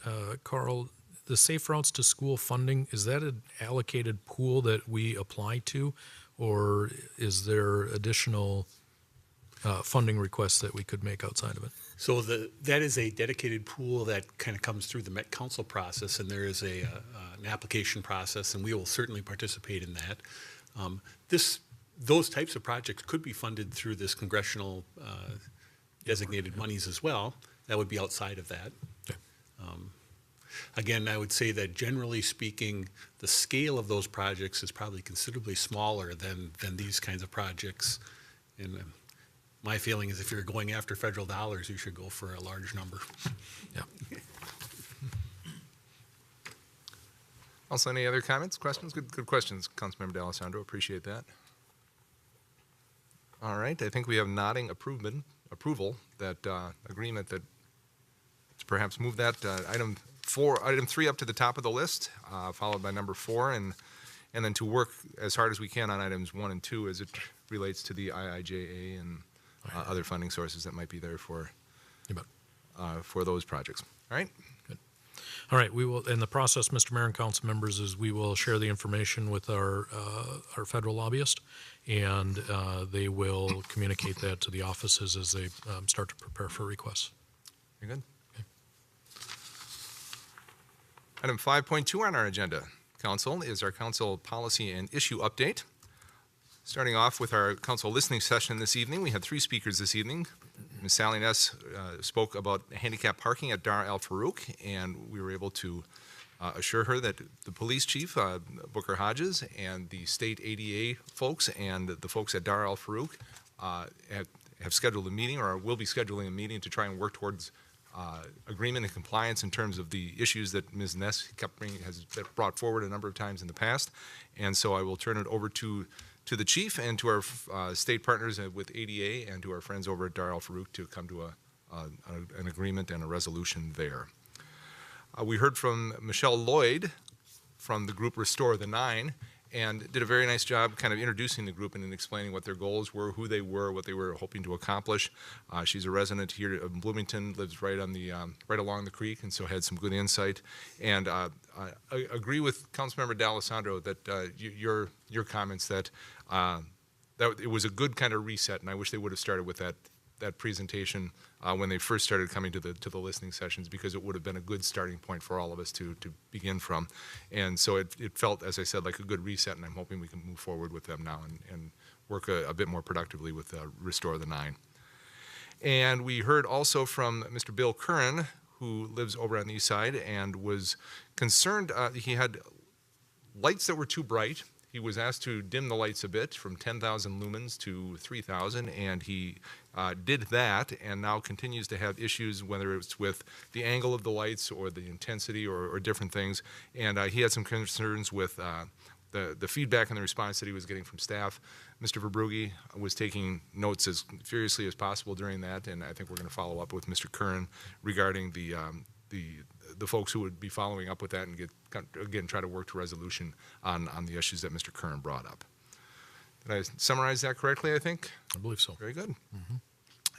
Carl, the Safe Routes to School funding, is that an allocated pool that we apply to, or is there additional funding requests that we could make outside of it? So that is a dedicated pool that kind of comes through the Met Council process, and there is an application process, and we will certainly participate in that. Those types of projects could be funded through this congressional designated monies as well. That would be outside of that. Okay. Again, I would say that generally speaking, the scale of those projects is probably considerably smaller than these kinds of projects. And my feeling is if you're going after federal dollars, you should go for a large number. Yeah. Also, any other comments, questions? Good questions, Councilmember D'Alessandro. Appreciate that. All right, I think we have nodding approval, that agreement that to perhaps move that item 3 up to the top of the list, followed by number 4, and then to work as hard as we can on items 1 and 2 as it relates to the IIJA and other funding sources that might be there for those projects. All right. All right, we will, in the process, Mr. Mayor and council members, is we will share the information with our federal lobbyist, and they will communicate that to the offices as they start to prepare for requests. Very good. Okay. Item 5.2 on our agenda, Council, is our council policy and issue update. Starting off with our council listening session this evening, we had 3 speakers this evening. Ms. Sally Ness spoke about handicap parking at Dar Al Farouk, and we were able to assure her that the police chief, Booker Hodges, and the state ADA folks and the folks at Dar Al Farouk have scheduled a meeting, or will be scheduling a meeting, to try and work towards agreement and compliance in terms of the issues that Ms. Ness has brought forward a number of times in the past. And so I will turn it over to the chief and to our state partners with ADA and to our friends over at Dar Al Farouk to come to an agreement and a resolution there. We heard from Michelle Lloyd from the group Restore the 9, and did a very nice job kind of introducing the group and explaining what their goals were, who they were, what they were hoping to accomplish. She's a resident here of Bloomington, lives right on the right along the creek, and so had some good insight. And I agree with Councilmember D'Alessandro that your comments that that it was a good kind of reset, and I wish they would have started with that presentation when they first started coming to the listening sessions, because it would have been a good starting point for all of us to begin from. And so it felt, as I said, like a good reset, and I'm hoping we can move forward with them now and work a bit more productively with Restore the 9. And we heard also from Mr. Bill Curran, who lives over on the east side, and was concerned. He had lights that were too bright. He was asked to dim the lights a bit from 10,000 lumens to 3,000, and he did that, and now continues to have issues, whether it's with the angle of the lights or the intensity or different things. And he had some concerns with the feedback and the response that he was getting from staff. Mr. Verbrugge was taking notes as furiously as possible during that, and I think we're going to follow up with Mr. Curran regarding the folks who would be following up with that and try to work to resolution on the issues that Mr. Curran brought up. Did I summarize that correctly, I think? I believe so. Very good. Mm-hmm.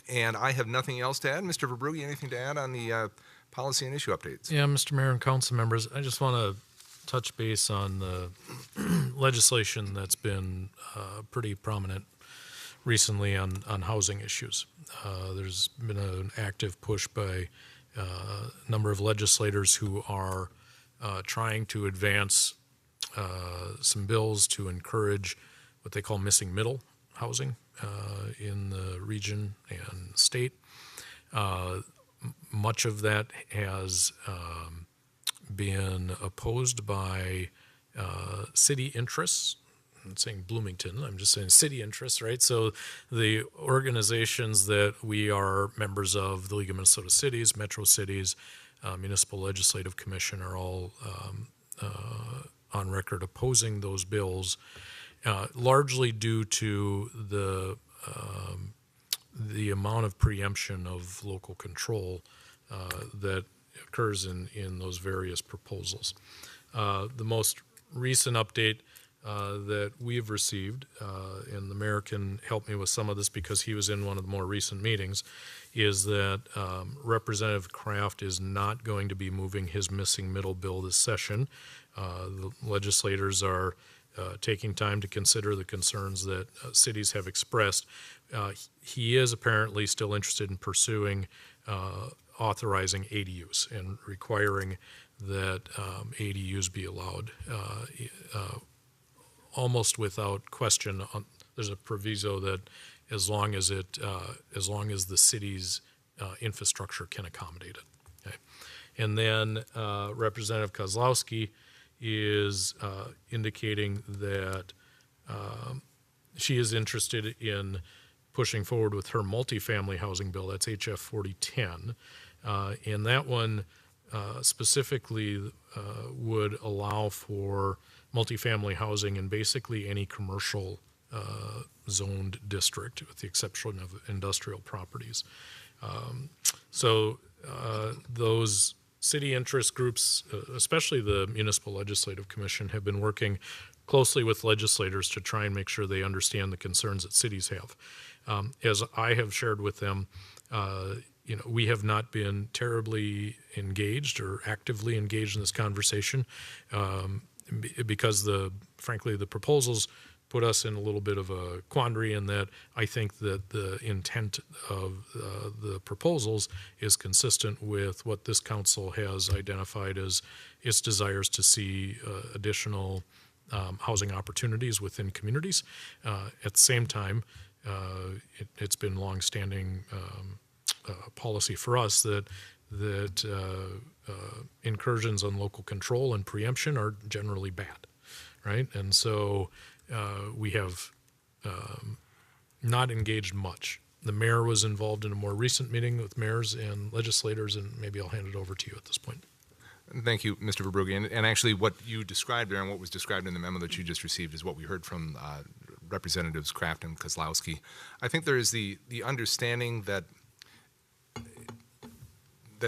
And I have nothing else to add. Mr. Verbrugge, anything to add on the policy and issue updates? Yeah, Mr. Mayor and council members, I just want to touch base on the legislation that's been pretty prominent recently on housing issues. There's been an active push by number of legislators who are trying to advance some bills to encourage what they call missing middle housing in the region and state. Much of that has been opposed by city interests. I'm not saying Bloomington, I'm just saying city interests, right? So the organizations that we are members of, the League of Minnesota Cities, Metro Cities, Municipal Legislative Commission, are all on record opposing those bills, largely due to the amount of preemption of local control that occurs in those various proposals. The most recent update that we've received, and the mayor can help me with some of this because he was in one of the more recent meetings, is that Representative Kraft is not going to be moving his missing middle bill this session. The legislators are taking time to consider the concerns that cities have expressed. He is apparently still interested in pursuing authorizing ADUs and requiring that ADUs be allowed almost without question. There's a proviso that as long as the city's infrastructure can accommodate it. Okay? And then Representative Kozlowski is indicating that she is interested in pushing forward with her multifamily housing bill. That's HF 4010. And that one specifically would allow for multifamily housing in basically any commercial zoned district, with the exception of industrial properties. So those city interest groups, especially the Municipal Legislative Commission, have been working closely with legislators to try and make sure they understand the concerns that cities have. As I have shared with them, we have not been terribly engaged or actively engaged in this conversation because frankly, the proposals put us in a little bit of a quandary in that I think that the intent of the proposals is consistent with what this council has identified as its desires to see additional housing opportunities within communities. At the same time, it's been longstanding policy for us that incursions on local control and preemption are generally bad, right? And so we have not engaged much. The mayor was involved in a more recent meeting with mayors and legislators, and maybe I'll hand it over to you at this point. Thank you, Mr. Verbrugge. And actually what you described there and what was described in the memo that you just received is what we heard from Representatives Kraft and Kozlowski. I think there is the understanding that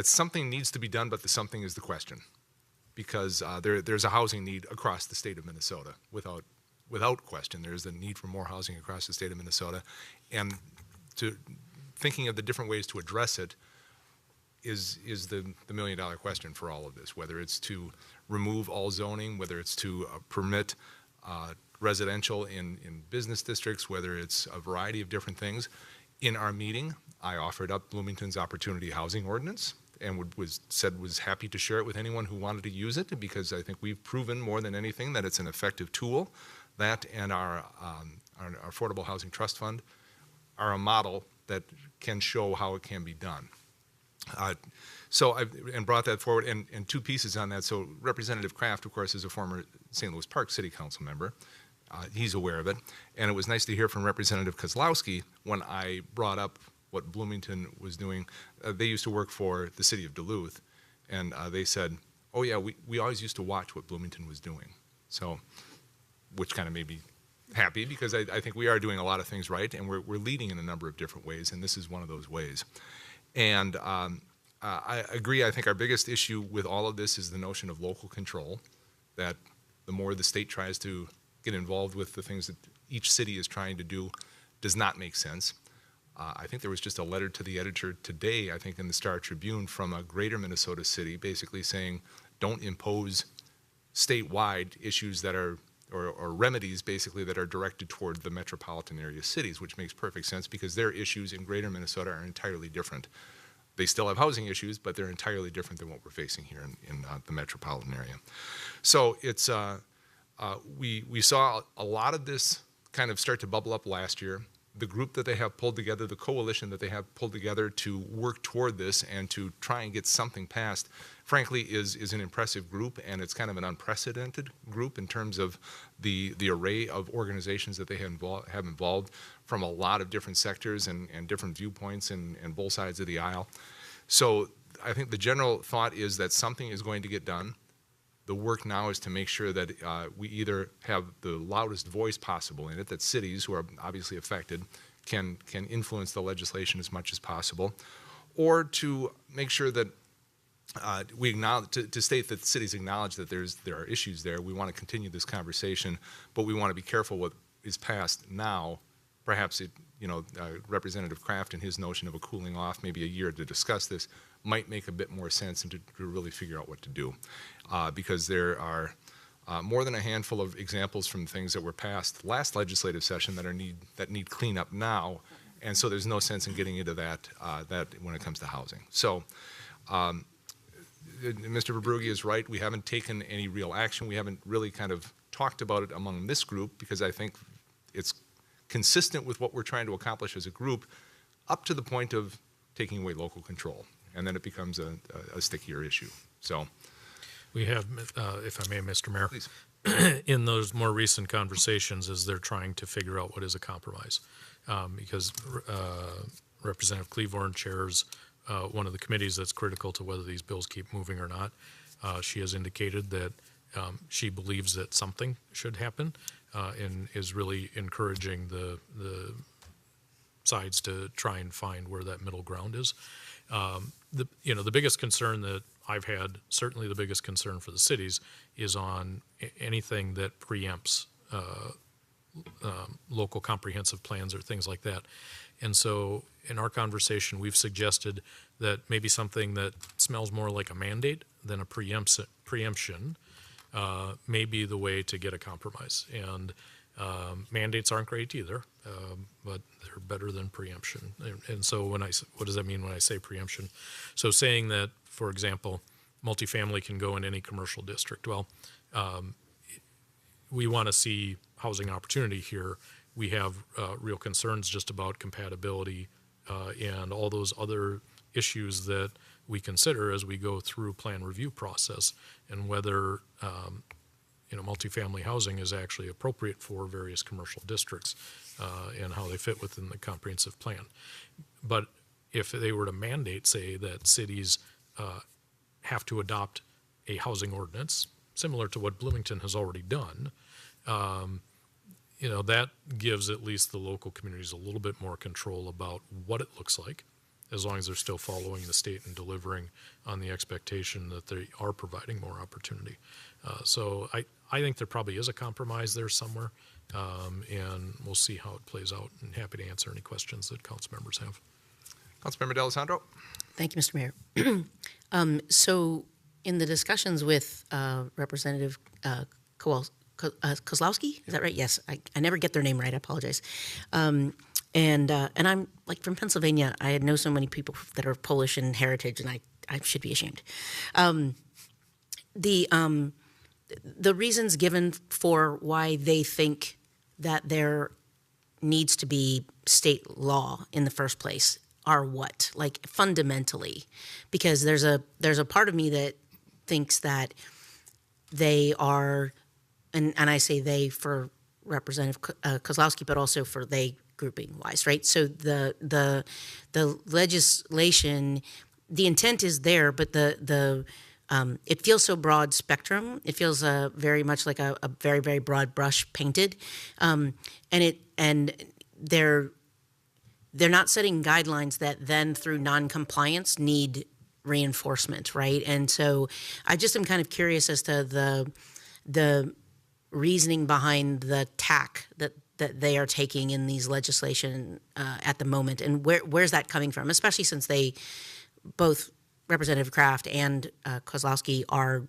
something needs to be done, but the something is the question. Because there's a housing need across the state of Minnesota, without question. There's a need for more housing across the state of Minnesota. And thinking of the different ways to address it is the million-dollar question for all of this, whether it's to remove all zoning, whether it's to permit residential in business districts, whether it's a variety of different things. In our meeting, I offered up Bloomington's Opportunity Housing Ordinance and was happy to share it with anyone who wanted to use it, because I think we've proven more than anything that it's an effective tool. That and our Affordable Housing Trust Fund are a model that can show how it can be done. So I brought that forward, and two pieces on that. So Representative Kraft, of course, is a former St. Louis Park City Council member. He's aware of it. And it was nice to hear from Representative Kozlowski when I brought up what Bloomington was doing. They used to work for the city of Duluth, and they said, oh yeah, we always used to watch what Bloomington was doing. So, which kind of made me happy, because I think we are doing a lot of things right, and we're leading in a number of different ways, and this is one of those ways. And I agree. I think our biggest issue with all of this is the notion of local control, that the more the state tries to get involved with the things that each city is trying to do does not make sense. I think there was just a letter to the editor today, I think in the Star Tribune, from a greater Minnesota city basically saying don't impose statewide issues that are, or remedies basically that are directed toward the metropolitan area cities, which makes perfect sense because their issues in greater Minnesota are entirely different they still have housing issues, but they're entirely different than what we're facing here in the metropolitan area. So it's we saw a lot of this kind of start to bubble up last year. The group that they have pulled together, the coalition that they have pulled together to work toward this and to try and get something passed, frankly, is an impressive group, and it's kind of an unprecedented group in terms of the array of organizations that they have involved from a lot of different sectors and different viewpoints and both sides of the aisle. So I think the general thought is that something is going to get done. The work now is to make sure that we either have the loudest voice possible in it, that cities who are obviously affected can influence the legislation as much as possible, or to make sure that we acknowledge, to state that cities acknowledge that there are issues there. We want to continue this conversation, but we want to be careful what is passed now. Perhaps Representative Kraft and his notion of a cooling off, maybe a year to discuss this, might make a bit more sense and to really figure out what to do. Because there are more than a handful of examples from things that were passed last legislative session that need cleanup now, and so there's no sense in getting into that when it comes to housing. So Mr. Verbrugge is right. We haven't taken any real action. We haven't really kind of talked about it among this group because I think it's consistent with what we're trying to accomplish as a group up to the point of taking away local control, and then it becomes a stickier issue. So We have, if I may, Mr. Mayor, please. in those more recent conversations as they're trying to figure out what is a compromise. Because Representative Cleavorn chairs one of the committees that's critical to whether these bills keep moving or not. She has indicated that she believes that something should happen and is really encouraging the sides to try and find where that middle ground is. The biggest concern that I've had, certainly the biggest concern for the cities, is on anything that preempts local comprehensive plans or things like that. And so in our conversation, we've suggested that maybe something that smells more like a mandate than a preemption may be the way to get a compromise. And mandates aren't great either, but they're better than preemption. And so what does that mean when I say preemption? So saying that, for example, multifamily can go in any commercial district. Well, we want to see housing opportunity here. We have real concerns just about compatibility and all those other issues that we consider as we go through plan review process, and whether multifamily housing is actually appropriate for various commercial districts and how they fit within the comprehensive plan. But if they were to mandate, say, that cities have to adopt a housing ordinance similar to what Bloomington has already done, that gives at least the local communities a little bit more control about what it looks like, as long as they're still following the state and delivering on the expectation that they are providing more opportunity. So I think there probably is a compromise there somewhere, and we'll see how it plays out. And happy to answer any questions that council members have. Councilmember D'Alessandro. Thank you, Mr. Mayor. So in the discussions with Representative Kozlowski, is that right? Yes, I never get their name right. I apologize. And I'm like from Pennsylvania. I know so many people that are Polish in heritage, and I should be ashamed. The reasons given for why they think that there needs to be state law in the first place are what? Like fundamentally, because there's a part of me that thinks that they are, and I say they for Representative Kozlowski, but also for they grouping wise, right? So the legislation, the intent is there, but it feels so broad spectrum. It feels very much like a very, very broad brush painted, and they're not setting guidelines that then through non-compliance need reinforcement, right? And so I just am kind of curious as to the reasoning behind the tack that they are taking in these legislation at the moment, and where's that coming from? Especially since they both Representative Kraft and Kozlowski are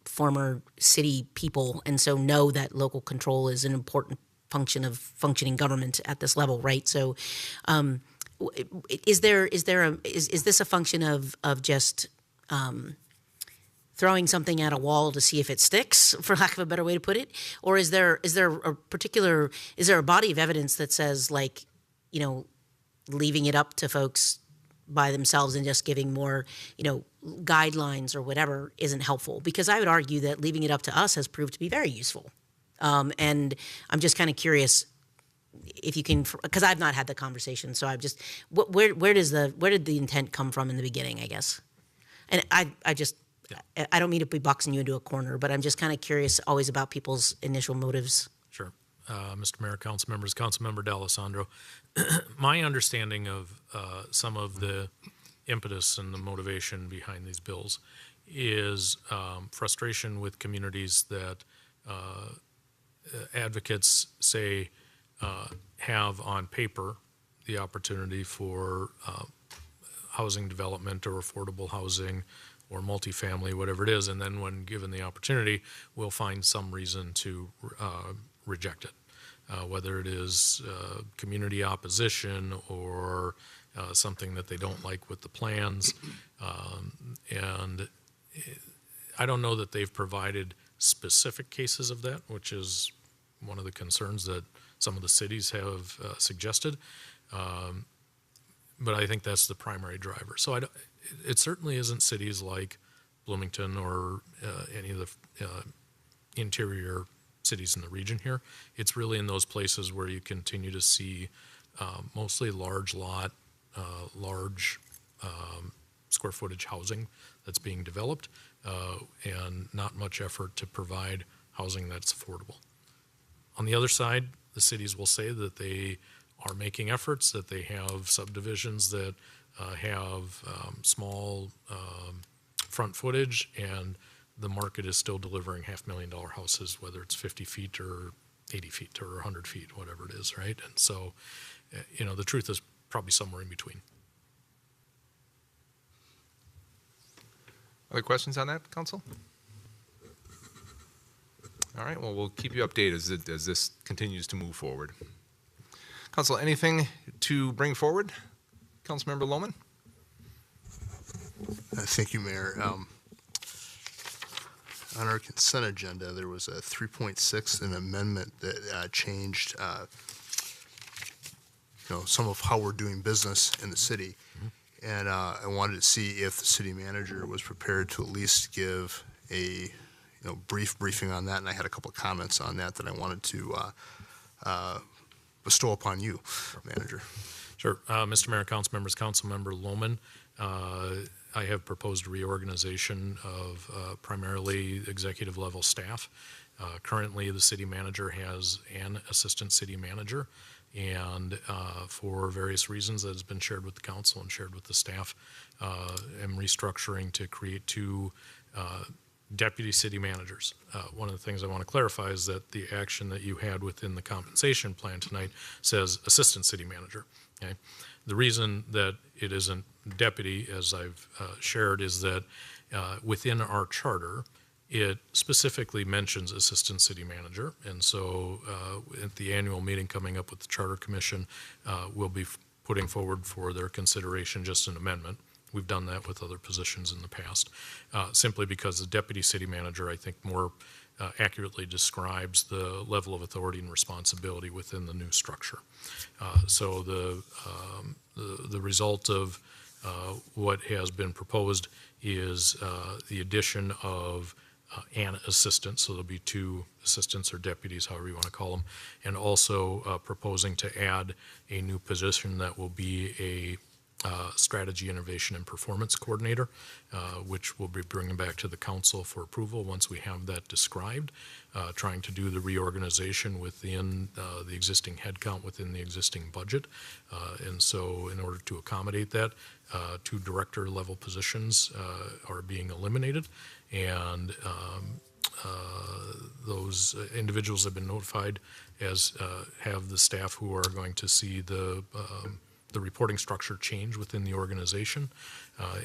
former city people, and so know that local control is an important function of functioning government at this level, right? So is this a function of just throwing something at a wall to see if it sticks, for lack of a better way to put it, or is there a body of evidence that says, like, you know, leaving it up to folks by themselves and just giving more, you know, guidelines or whatever isn't helpful? Because I would argue that leaving it up to us has proved to be very useful. And I'm just kind of curious if you can, because I've not had the conversation, so I'm just, where did the intent come from in the beginning, I guess? And I don't mean to be boxing you into a corner, but I'm just kind of curious always about people's initial motives. Sure. Mr. Mayor, council members, Councilmember D'Alessandro, my understanding of some of the impetus and the motivation behind these bills is frustration with communities that advocates say have on paper the opportunity for housing development or affordable housing or multifamily, whatever it is, and then when given the opportunity, we'll find some reason to reject it, whether it is community opposition or something that they don't like with the plans. And I don't know that they've provided specific cases of that, which is one of the concerns that some of the cities have suggested. But I think that's the primary driver. So it certainly isn't cities like Bloomington or any of the interior cities in the region here. It's really in those places where you continue to see mostly large lot, large square footage housing that's being developed, and not much effort to provide housing that's affordable. On the other side, the cities will say that they are making efforts, that they have subdivisions that have small front footage, and the market is still delivering $500,000 houses, whether it's 50 feet or 80 feet or 100 feet, whatever it is, right? And so, you know, the truth is probably somewhere in between. Other questions on that, Council? All right, well, we'll keep you updated as this continues to move forward. Council, anything to bring forward? Councilmember Lohman? Thank you, Mayor. On our consent agenda, there was a 3.6, an amendment that changed some of how we're doing business in the city. Mm-hmm. And I wanted to see if the city manager was prepared to at least give a brief briefing on that. And I had a couple of comments on that I wanted to bestow upon you, Manager. Sure. Mr. Mayor, council members, Councilmember Lohman, I have proposed a reorganization of primarily executive level staff. Currently, the city manager has an assistant city manager, and for various reasons that has been shared with the council and shared with the staff, am restructuring to create two deputy city managers. One of the things I want to clarify is that the action that you had within the compensation plan tonight says assistant city manager. Okay? The reason that it isn't deputy, as I've shared, is that within our charter, it specifically mentions assistant city manager. And so at the annual meeting coming up with the Charter Commission, we'll be putting forward for their consideration just an amendment. We've done that with other positions in the past, simply because the deputy city manager, I think, more accurately describes the level of authority and responsibility within the new structure. So the result of what has been proposed is the addition of an assistant, so there'll be two assistants or deputies, however you want to call them, and also proposing to add a new position that will be a strategy, innovation, and performance coordinator, which we'll be bringing back to the council for approval once we have that described, trying to do the reorganization within the existing headcount within the existing budget. And so in order to accommodate that, two director level positions are being eliminated, and those individuals have been notified, as have the staff who are going to see the reporting structure change within the organization,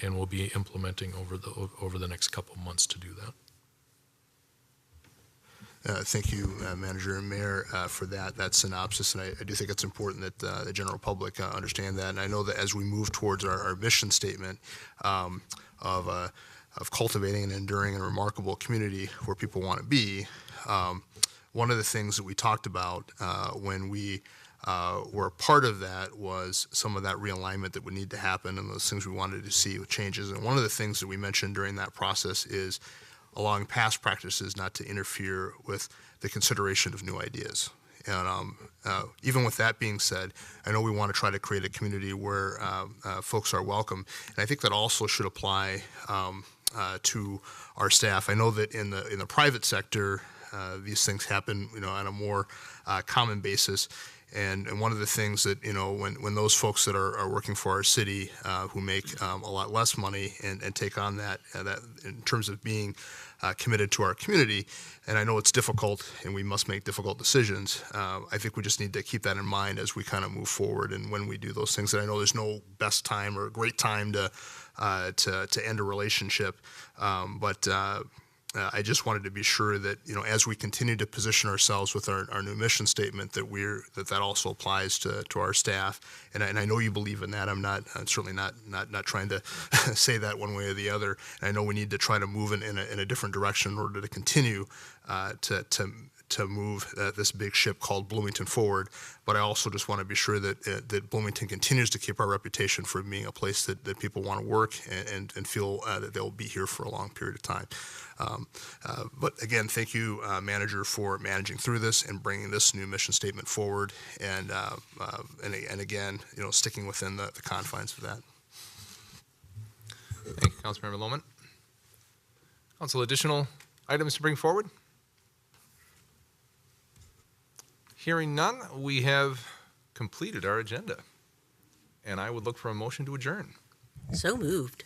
and we'll be implementing over the next couple of months to do that. Thank you, Manager and Mayor, for that synopsis, and I do think it's important that the general public understand that. And I know that as we move towards our mission statement of cultivating an enduring and remarkable community where people want to be, one of the things that we talked about when we were a part of that was some of that realignment that would need to happen and those things we wanted to see with changes. And one of the things that we mentioned during that process is allowing past practices not to interfere with the consideration of new ideas. And even with that being said, I know we want to try to create a community where folks are welcome. And I think that also should apply to our staff. I know that in the private sector, these things happen, on a more common basis. And one of the things that, when those folks that are working for our city who make a lot less money and take on that in terms of being committed to our community, and I know it's difficult and we must make difficult decisions, I think we just need to keep that in mind as we kind of move forward and when we do those things. And I know there's no best time or great time to end a relationship, but I just wanted to be sure that, as we continue to position ourselves with our new mission statement, that also applies to our staff. And I know you believe in that. I'm certainly not trying to say that one way or the other. And I know we need to try to move in a different direction in order to continue to move this big ship called Bloomington forward. But I also just want to be sure that Bloomington continues to keep our reputation for being a place that people want to work and feel that they'll be here for a long period of time. But again, thank you, Manager, for managing through this and bringing this new mission statement forward, and again, sticking within the confines of that. Thank you, Councilmember Lohman. Council, additional items to bring forward? Hearing none, we have completed our agenda, and I would look for a motion to adjourn. So moved.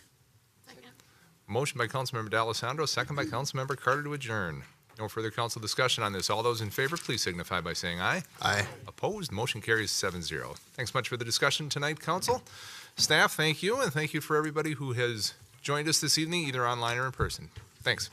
Motion by Councilmember D'Alessandro, second by Councilmember Carter to adjourn. No further council discussion on this. All those in favor, please signify by saying aye. Aye. Opposed, motion carries 7-0. Thanks much for the discussion tonight, council. Staff, thank you, and thank you for everybody who has joined us this evening, either online or in person. Thanks.